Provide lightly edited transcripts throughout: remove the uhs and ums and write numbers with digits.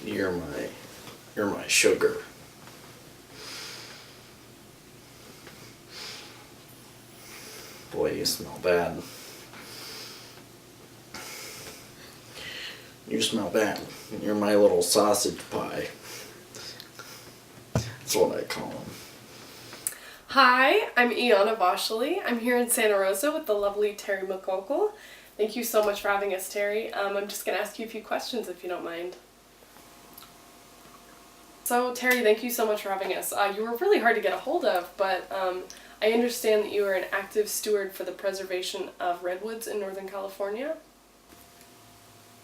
You're my sugar. Boy, you smell bad. You smell bad. You're my little sausage pie. That's what I call them. Hi, I'm Ianna Vasale. I'm here in Santa Rosa with the lovely Terry McConkle. Thank you so much for having us, Terry. I'm just going to ask you a few questions if you don't mind. So, Terry, thank you so much for having us. You were really hard to get a hold of, but I understand that you are an active steward for the preservation of redwoods in Northern California.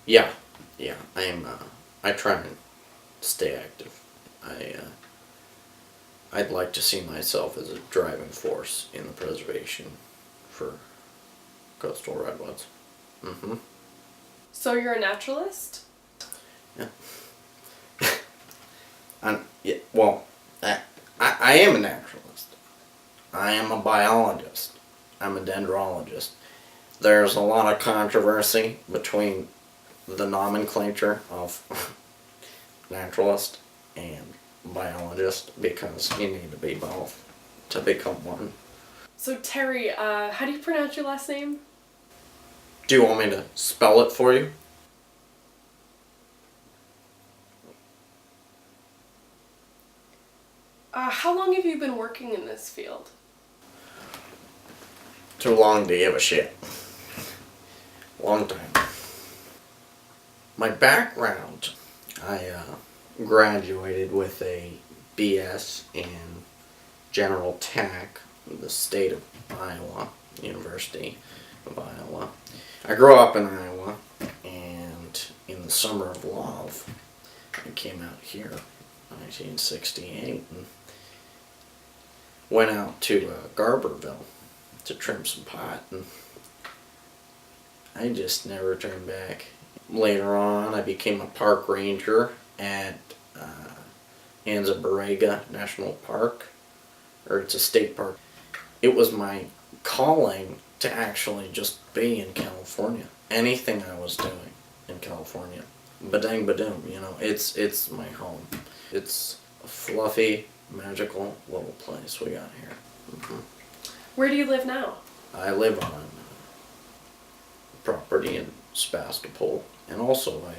Yeah, I try and stay active. I'd like to see myself as a driving force in the preservation for coastal redwoods. Mm-hmm. So you're a naturalist? Yeah. I am a naturalist. I am a biologist. I'm a dendrologist. There's a lot of controversy between the nomenclature of naturalist and biologist because you need to be both to become one. So Terry, how do you pronounce your last name? Do you want me to spell it for you? How long have you been working in this field? Too long to give a shit. Long time. My background, I graduated with a BS in General Tech, the state of Iowa, University of Iowa. I grew up in Iowa, and in the summer of love, I came out here, 1968, and went out to Garberville to trim some pot, and I just never turned back. Later on, I became a park ranger at Anza-Borrega National Park, or it's a state park. It was my calling to actually just be in California. Anything I was doing in California. Badang badoom, it's my home. It's a fluffy, magical little place we got here. Mm-hmm. Where do you live now? I live on property in Sebastopol, and also I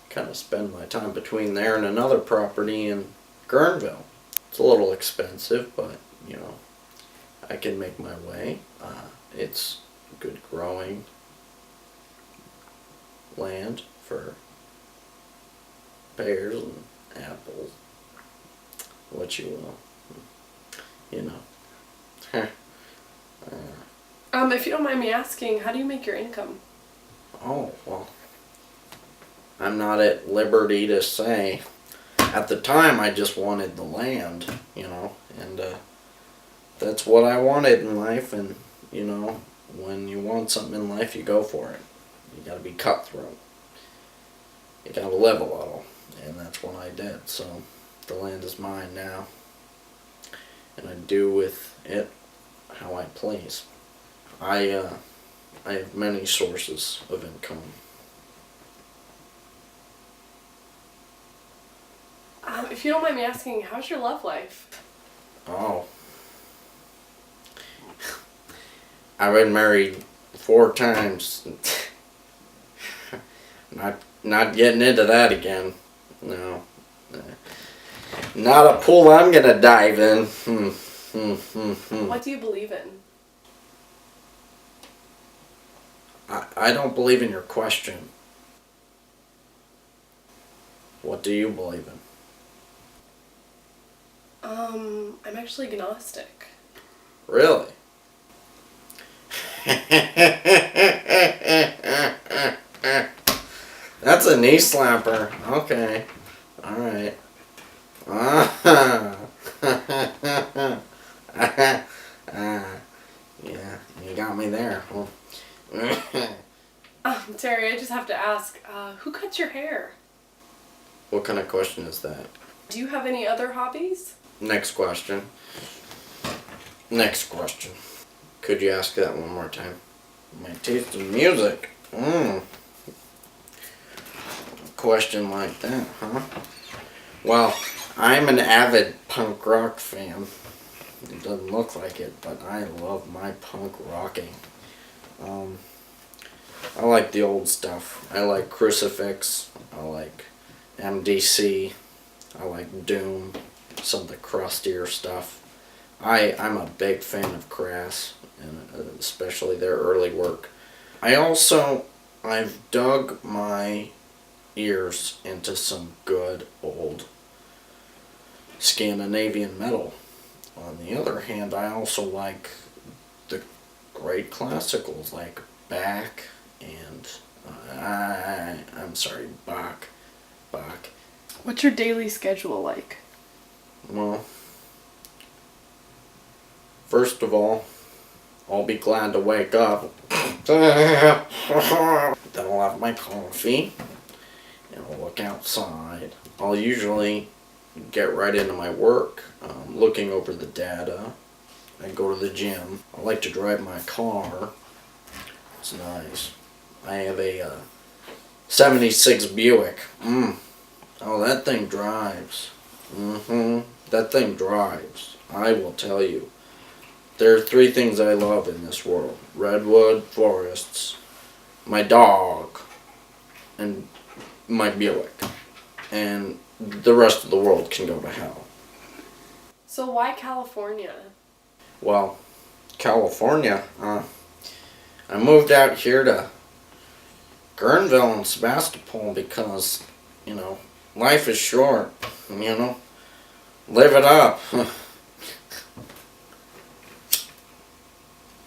kind of spend my time between there and another property in Guerneville. It's a little expensive, but I can make my way. It's good growing land for pears and apples, what you will, If you don't mind me asking, how do you make your income? Oh, well, I'm not at liberty to say. At the time, I just wanted the land, and that's what I wanted in life, and, when you want something in life, you go for it. You gotta be cutthroat. You gotta live a little, and that's what I did, so the land is mine now, and I do with it how I please. I have many sources of income. If you don't mind me asking, how's your love life? Oh. I've been married 4 times. Not getting into that again. No. Not a pool I'm gonna dive in. What do you believe in? I don't believe in your question. What do you believe in? I'm actually agnostic. Really? That's a knee slapper. Okay. Alright. Yeah, you got me there. Terry, I just have to ask, who cuts your hair? What kind of question is that? Do you have any other hobbies? Next question. Could you ask that one more time? My taste in music. question like that, huh? Well, I'm an avid punk rock fan. It doesn't look like it, but I love my punk rocking. I like the old stuff. I like Crucifix. I like MDC. I like Doom. Some of the crustier stuff. I'm a big fan of Crass, and especially their early work. I've dug my ears into some good old Scandinavian metal. On the other hand, I also like the great classicals like Bach and Bach. Bach. What's your daily schedule like? Well, first of all, I'll be glad to wake up. Then I'll have my coffee and I'll look outside. I'll usually get right into my work, looking over the data. I go to the gym. I like to drive my car. It's nice. I have a 76 Buick. Oh, that thing drives. That thing drives. I will tell you. There are 3 things I love in this world. Redwood forests, my dog, and my Buick. And the rest of the world can go to hell. So why California? Well, California, I moved out here to Guerneville and Sebastopol because, life is short, live it up.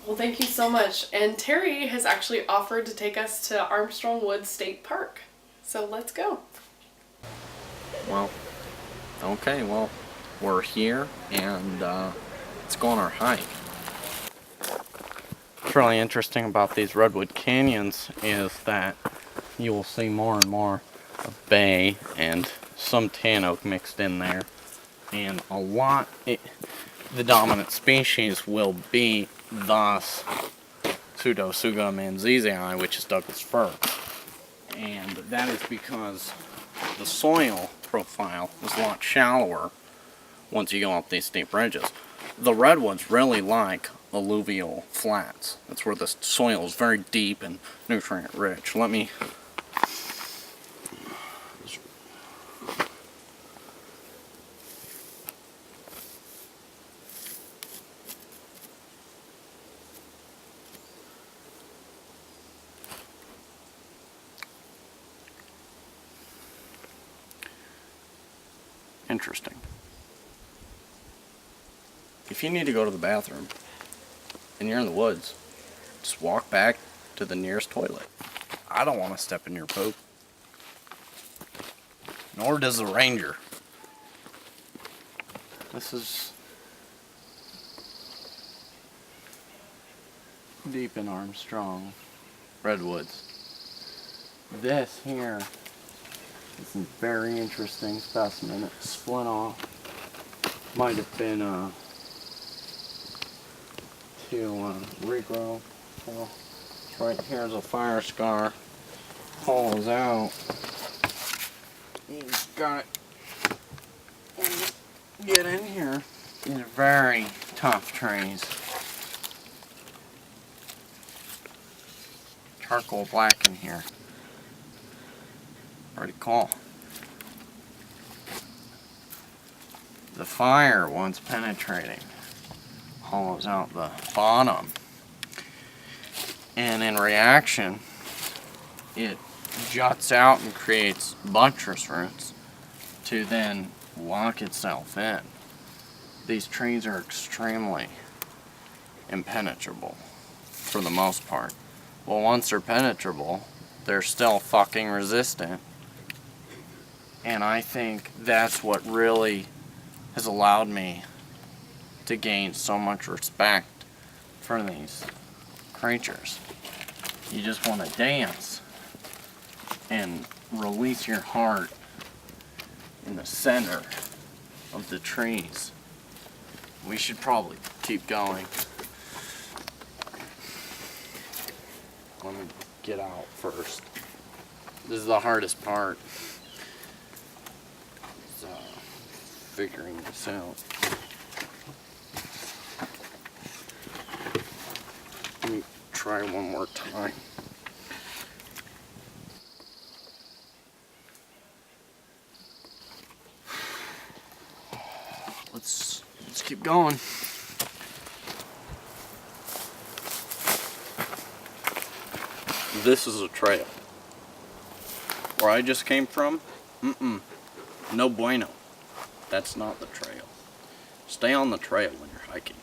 Well, thank you so much. And Terry has actually offered to take us to Armstrong Woods State Park. So let's go. Well, okay, we're here and let's go on our hike. What's really interesting about these redwood canyons is that you will see more and more of bay and some tan oak mixed in there. And the dominant species will be thus Pseudotsuga manzesii, which is Douglas fir. And that is because the soil profile is a lot shallower once you go up these steep ridges. The redwoods really like alluvial flats. That's where the soil is very deep and nutrient rich. Interesting. If you need to go to the bathroom and you're in the woods, just walk back to the nearest toilet. I don't want to step in your poop. Nor does the ranger. This is deep in Armstrong redwoods. This here is a very interesting specimen. It split off. Might have been to regrow. Well, right here's a fire scar. Hollows out. You just got it. Get in here. These are very tough trees. Charcoal black in here. Pretty cool. The fire, once penetrating, hollows out the bottom. And in reaction, it juts out and creates buttress roots to then lock itself in. These trees are extremely impenetrable for the most part. Well, once they're penetrable, they're still fucking resistant. And I think that's what really has allowed me to gain so much respect for these creatures. You just want to dance and release your heart in the center of the trees. We should probably keep going. Let me get out first. This is the hardest part. Is, figuring this out. Let me try one more time. Let's keep going. This is a trail. Where I just came from, no bueno. That's not the trail. Stay on the trail when you're hiking.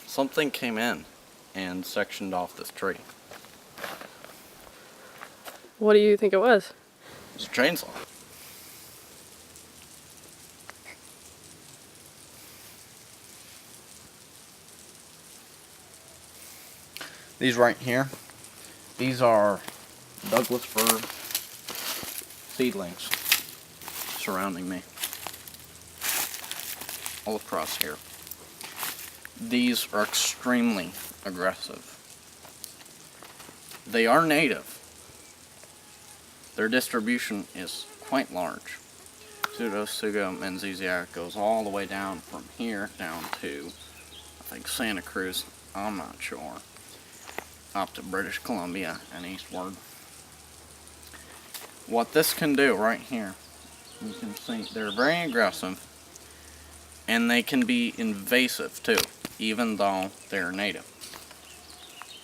Something came in and sectioned off this tree. What do you think it was? It's a chainsaw. These right here, these are Douglas fir seedlings surrounding me all across here. These are extremely aggressive. They are native. Their distribution is quite large. Pseudotsuga menziesii goes all the way down from here down to, I think, Santa Cruz, I'm not sure, up to British Columbia and eastward. What this can do right here, you can see they're very aggressive, and they can be invasive too, even though they're native.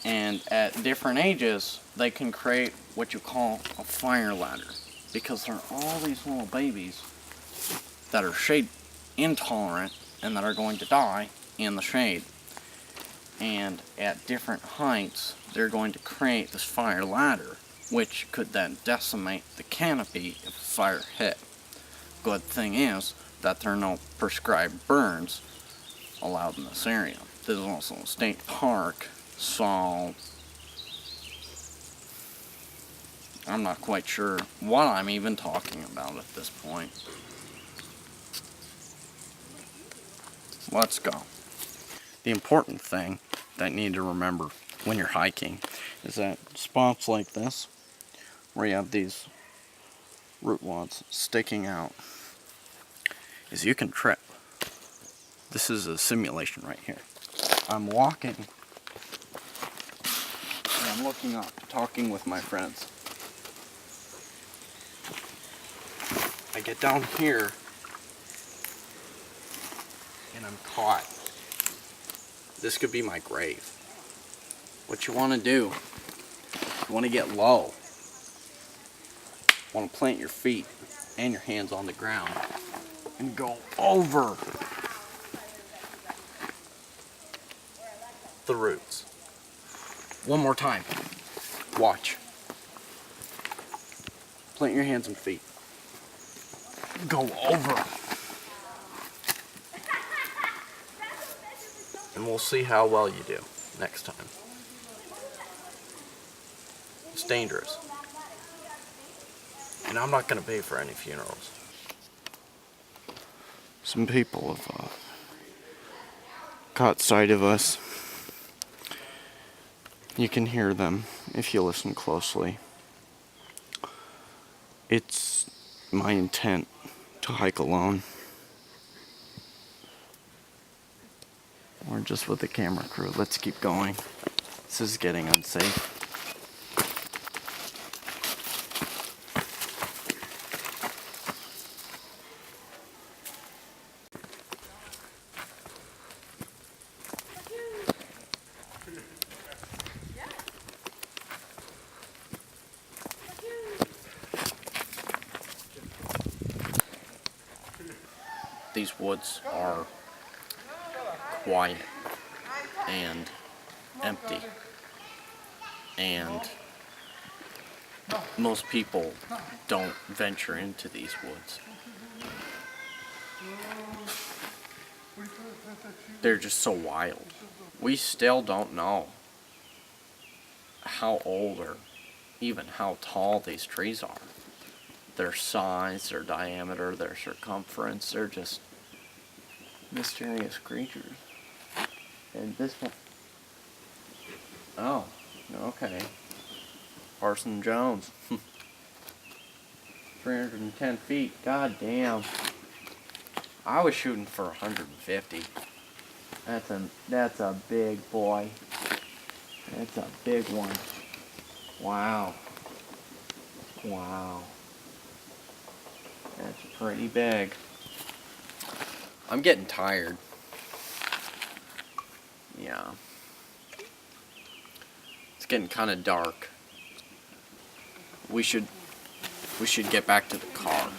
And at different ages, they can create what you call a fire ladder, because there are all these little babies that are shade intolerant and that are going to die in the shade. And at different heights, they're going to create this fire ladder, which could then decimate the canopy if fire hit. Good thing is that there are no prescribed burns allowed in this area. This is also a state park, so I'm not quite sure what I'm even talking about at this point. Let's go. The important thing that you need to remember when you're hiking is that spots like this, where you have these root wads sticking out, is you can trip. This is a simulation right here. I'm walking, and I'm looking up, talking with my friends. I get down here, and I'm caught. This could be my grave. What you want to do, you want to get low. You want to plant your feet and your hands on the ground and go over the roots. One more time. Watch. Plant your hands and feet. Go over. And we'll see how well you do next time. It's dangerous. And I'm not going to pay for any funerals. Some people have caught sight of us. You can hear them if you listen closely. It's my intent to hike alone. We're just with the camera crew. Let's keep going. This is getting unsafe. These woods are quiet and empty, and most people don't venture into these woods. They're just so wild. We still don't know how old or even how tall these trees are. Their size, their diameter, their circumference, they're just mysterious creatures. And this one, oh, okay. Parson Jones. 310 feet. God damn. I was shooting for 150. That's a big boy. That's a big one. Wow. Wow. That's pretty big. I'm getting tired. Yeah. It's getting kind of dark. We should get back to the car.